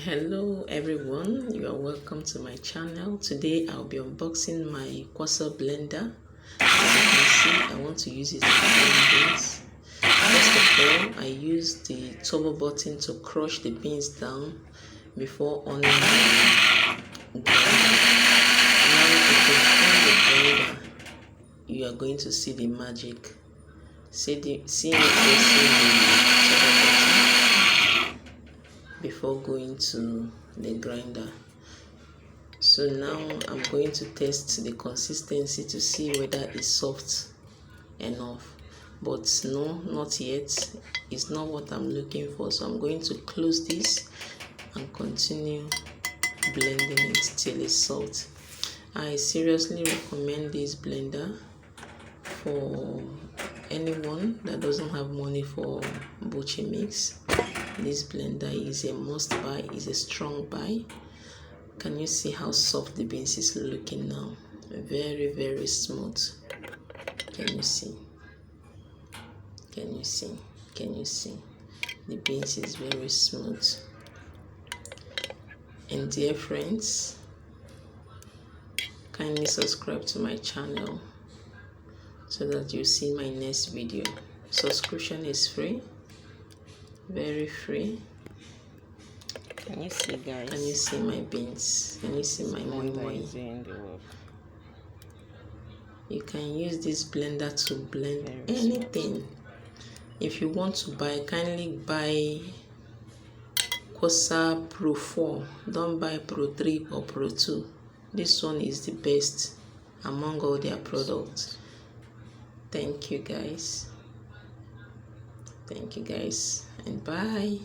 Hello everyone, you are welcome to my channel. Today I'll be unboxing my Qasa Blender. As you can see, I want to use it to blend beans. First of all, I use the turbo button to crush the beans down before on the blender. Now if you on the blender, you are going to see the magic. See me pressing the turbo button before going to the grinder. So now I'm going to test the consistency to see whether it's soft enough, but no, not yet. It's not what I'm looking for, so I'm going to close this and continue blending it till it's soft. I seriously recommend this blender for anyone that doesn't have money for butcher mix. This blender is a must buy, is a strong buy. Can you see how soft the beans is looking now? Very smooth. Can you see? Can you see? Can you see? The beans is very smooth. And dear friends, kindly subscribe to my channel so that you see my next video. Subscription is free. Very free. Can you see, guys? Can you see my beans? Can you see my moi? You can use this blender to blend anything. If you want to buy, kindly buy Qasa Pro4. Don't buy Pro3 or Pro2. This one is the best among all their products. Thank you guys. Thank you guys, and bye.